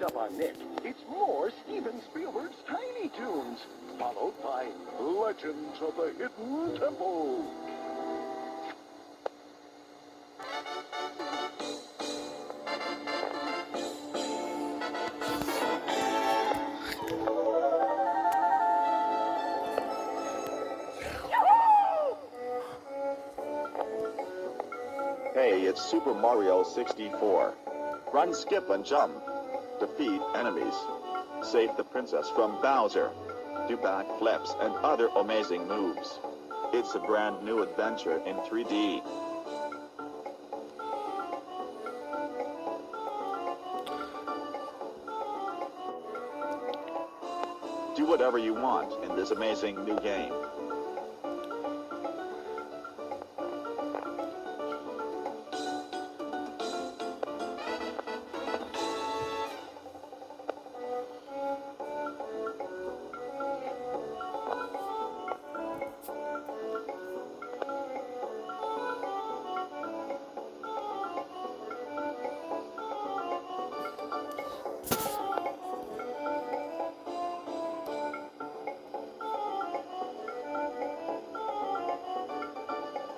up on Nick, it's more Steven Spielberg's Tiny Toons, followed by Legends of the Hidden Temple. Hey, it's Super Mario 64. Run, skip, and jump. Defeat enemies. Save the princess from Bowser. Do backflips and other amazing moves. It's a brand new adventure in 3D. Do whatever you want in this amazing new game.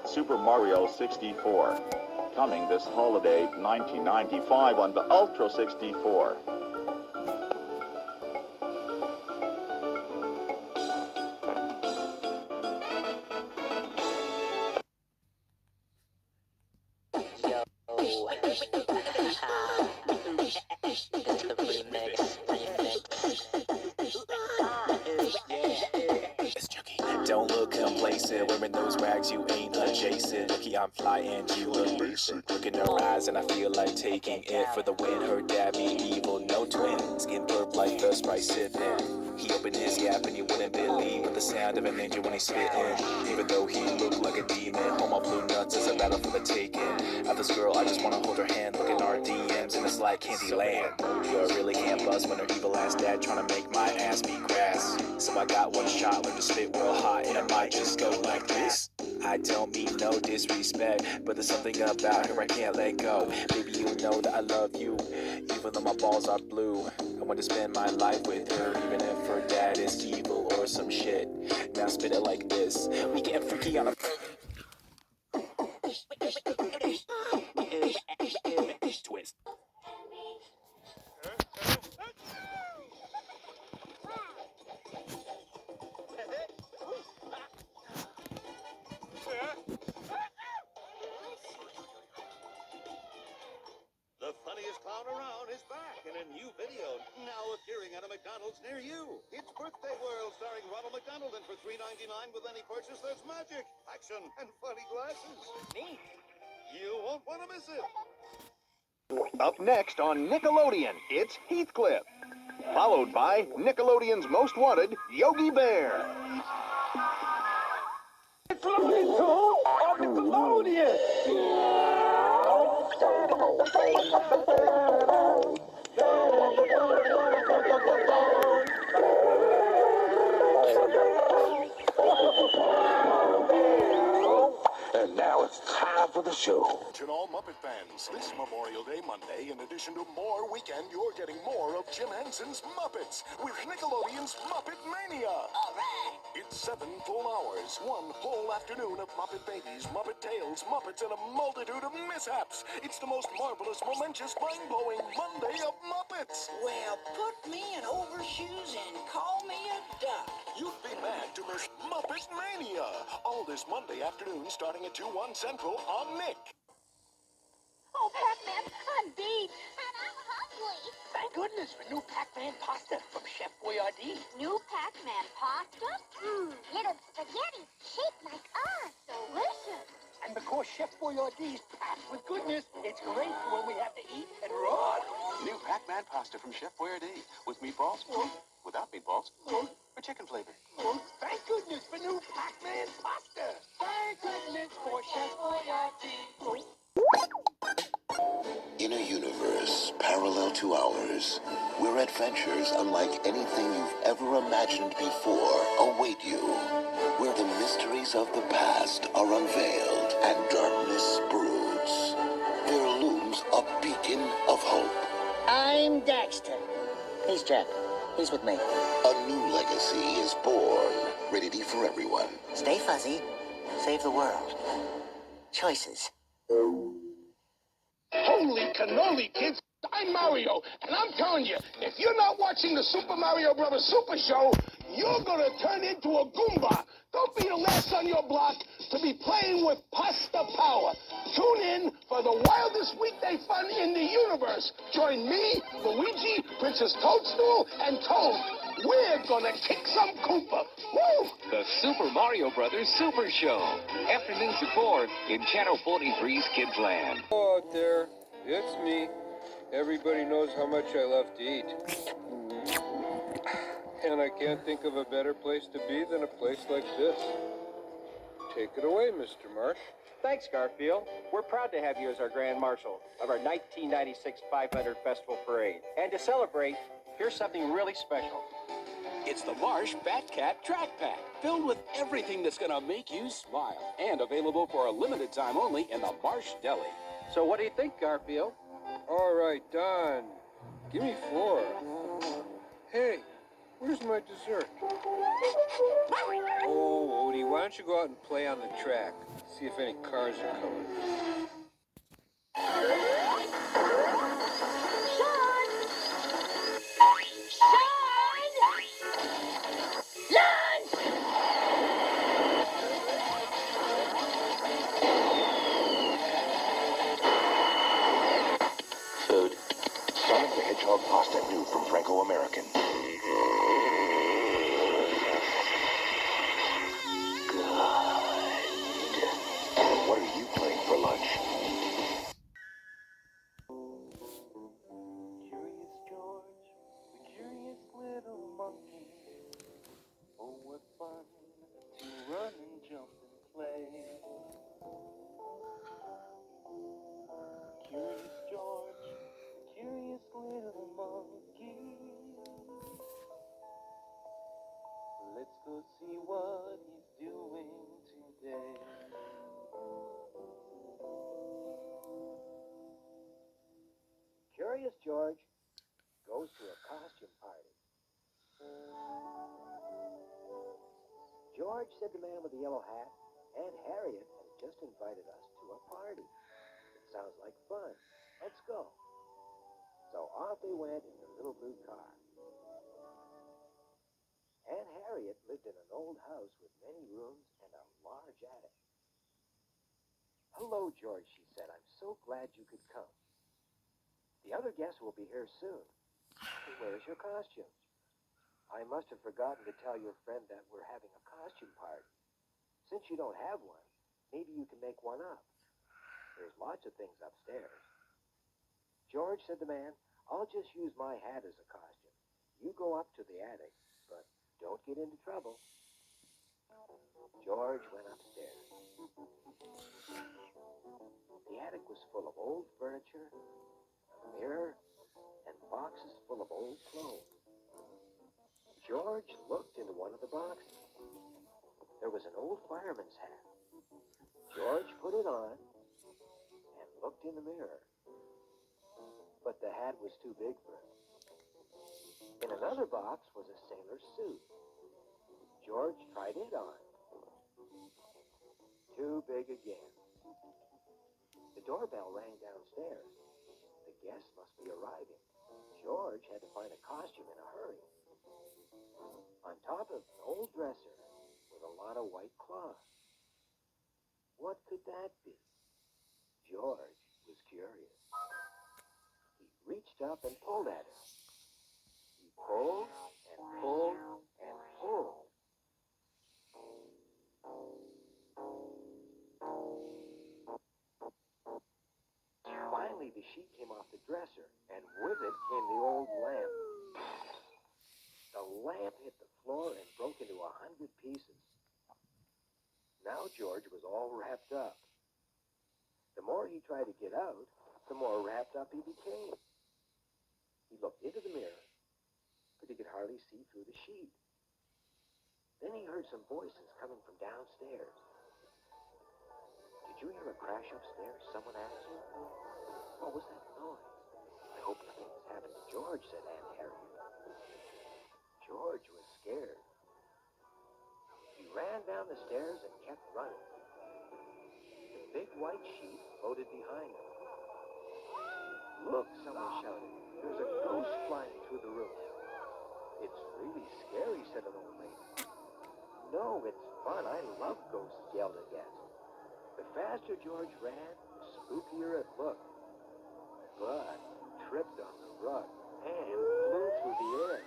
Super Mario 64. Coming this holiday 1995 on the Ultra 64. Don't look complacent, wearing those rags, you ain't adjacent. Lucky I'm fly and you look basic. Look in her eyes and I feel like taking it for the win. Her dad be evil, no twin. Skin burp like the Sprite sipping. He opened his yap and you wouldn't believe with the sound of an angel when he's spitting. Even though he looked like a demon, all my blue nuts is a battle for the taking. At this girl, I just wanna hold her hand. Look at our DMs and it's like Candyland. You really can't buzz when her evil ass dad trying to make my ass be grass. So I got one shot, learn to spit real hot, and I might just go like this. I don't mean no disrespect, but there's something about her I can't let go. Baby, you know that I love you, even though my balls are blue. I want to spend my life with her, even if her dad is evil or some shit. Now spit it like this. We get freaky on a twist. The funniest clown around is back in a new video, now appearing at a McDonald's near you. It's Birthday World, starring Ronald McDonald, and for $3.99 with any purchase, there's magic, action, and funny glasses. Neat. You won't want to miss it. Up next on Nickelodeon, it's Heathcliff, followed by Nickelodeon's Most Wanted, Yogi Bear. It's looking cool on Nickelodeon! And now it's time for the show. Attention all Muppet fans. This Memorial Day Monday, in addition to more weekend, you're getting more of Jim Henson's Muppets with Nickelodeon's Muppet Mania. All right. It's 7 full hours, one whole afternoon of Muppet babies, Muppet tales, Muppets, and a multitude of mishaps. It's the most marvelous, momentous, mind-blowing Monday of Muppets. Well, put me in overshoes and call me a duck. You'd be mad to miss Muppet Mania. All this Monday afternoon, starting at 2/1 Central on Nick. Oh, Pac-Man, I'm beat. And I'm hungry. Thank goodness for new PacMan Pasta from Chef Boyardee. New Pac-Man pasta? Little spaghetti shaped like us. Delicious. And because Chef Boyardee's packed with goodness, it's great for when we have to eat and run. New PacMan Pasta from Chef Boyardee. With meatballs, without meatballs, or chicken flavor. Thank goodness for new PacMan Pasta. Thank goodness for Chef Boyardee. In a universe parallel to ours, where adventures unlike anything you've ever imagined before await you, where the mysteries of the past are unveiled and darkness broods, there looms a beacon of hope. I'm Daxter, He's Jack. He's with me. A new legacy is born, ready to eat for everyone. Stay fuzzy. Save the world. Choices. Holy cannoli, kids! I'm Mario, and I'm telling you, if you're not watching the Super Mario Brothers Super Show, you're gonna turn into a Goomba. Don't be the last on your block to be playing with pasta power. Tune in for the wildest weekday fun in the universe. Join me, Luigi, Princess Toadstool, and Toad. We're gonna kick some Koopa. Woo! The Super Mario Brothers Super Show. Afternoons at 4 in Channel 43's Kids Land. Hello out there. It's me. Everybody knows how much I love to eat. And I can't think of a better place to be than a place like this. Take it away, Mr. Marsh. Thanks, Garfield. We're proud to have you as our Grand Marshal of our 1996 500 Festival Parade. And to celebrate, here's something really special. It's the Marsh Fat Cat Track Pack, filled with everything that's gonna make you smile, and available for a limited time only in the Marsh Deli. So what do you think, Garfield? All right, Don. Give me 4. Hey, where's my dessert? Oh, Odie, why don't you go out and play on the track? See if any cars are coming. Food. Sonic the Hedgehog pasta new from Franco-American. What are you playing for lunch? Curious George, the curious little monkey. Oh, what fun to run and jump and play. Curious George, the curious little monkey. Let's go see what he's doing today. Curious George goes to a costume party. George, said the man with the yellow hat, Aunt Harriet has just invited us to a party. It sounds like fun. Let's go. So off they went in the little blue car. Aunt Harriet lived in an old house with many rooms and a large attic. Hello, George, she said. I'm so glad you could come. The other guests will be here soon. Where's your costume? I must have forgotten to tell your friend that we're having a costume party. Since you don't have one, maybe you can make one up. There's lots of things upstairs. George, said the man, I'll just use my hat as a costume. You go up to the attic, but don't get into trouble. George went upstairs. The attic was full of old furniture, a mirror, and boxes full of old clothes. George looked into one of the boxes. There was an old fireman's hat. George put it on and looked in the mirror. But the hat was too big for him. In another box was a sailor's suit. George tried it on. Too big again. The doorbell rang downstairs. The guests must be arriving. George had to find a costume in a hurry. On top of an old dresser was a lot of white cloth. What could that be? George was curious. He reached up and pulled at it. He pulled and pulled and pulled. Finally, the sheet came off the dresser, and with it came the old lamp. The lamp hit the floor and broke into 100 pieces. Now George was all wrapped up. The more he tried to get out, the more wrapped up he became. He looked into the mirror, but he could hardly see through the sheet. Then he heard some voices coming from downstairs. Did you hear a crash upstairs? Someone asked. What was that noise? I hope nothing has happened to George, said Aunt Harriet. George was scared. He ran down the stairs and kept running. The big white sheep floated behind him. Look, someone shouted. There's a ghost flying through the room. It's really scary, said an old lady. No, it's fun. I love ghosts, yelled a guest. The faster George ran, the spookier it looked. But he tripped on the rug and flew through the air.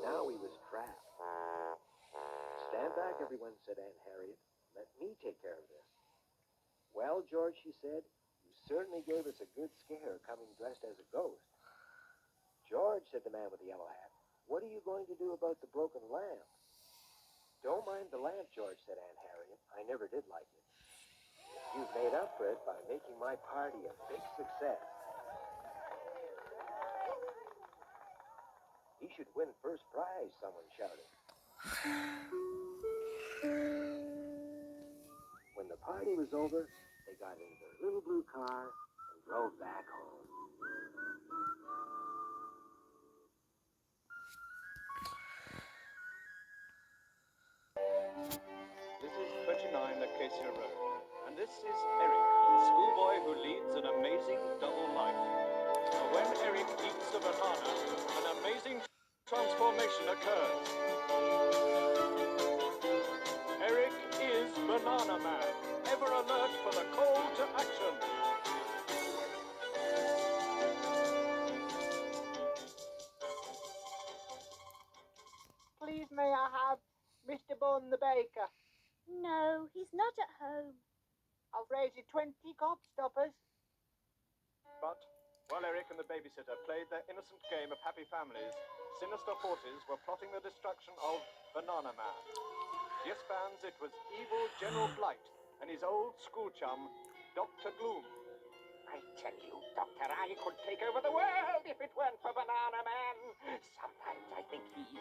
Now he was trapped. Stand back, everyone, said Aunt Harriet. Let me take care of this. Well, George, she said, you certainly gave us a good scare coming dressed as a ghost. George, said the man with the yellow hat, what are you going to do about the broken lamp? Don't mind the lamp, George, said Aunt Harriet. I never did like it. You've made up for it by making my party a big success. He should win first prize, someone shouted. When the party was over, they got into their little blue car and drove back home. This is 29 Acacia Road, and this is Eric, the schoolboy who leads an amazing double life. For when Eric eats a banana, an amazing transformation occurs. Eric is Banana Man, ever alert for the call to action. Please may I have Mr. Bun the baker? No, he's not at home. I'll raise you 20 gobstoppers. But while Eric and the babysitter played their innocent game of happy families, sinister forces were plotting the destruction of Banana Man. Yes, fans, it was evil General Blight and his old school chum, Dr. Gloom. I tell you, Doctor, I could take over the world if it weren't for Banana Man. Sometimes I think he's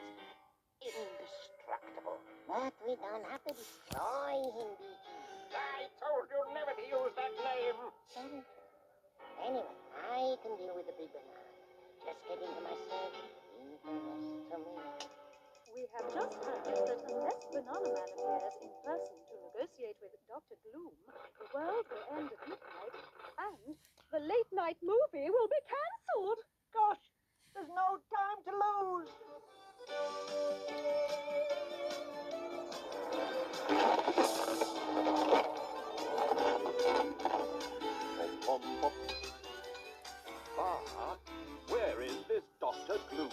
indestructible. But we don't have to destroy him, Beaky. I told you never to use that name. Very true. Anyway, I can deal with the big banana. Just get into my circle. Leave the rest to me. We have just heard that unless Banana Man appears in person to negotiate with Dr. Gloom, the world will end at midnight, and the late-night movie will be cancelled. Gosh, there's no time to lose. But where is this Dr. Gloom?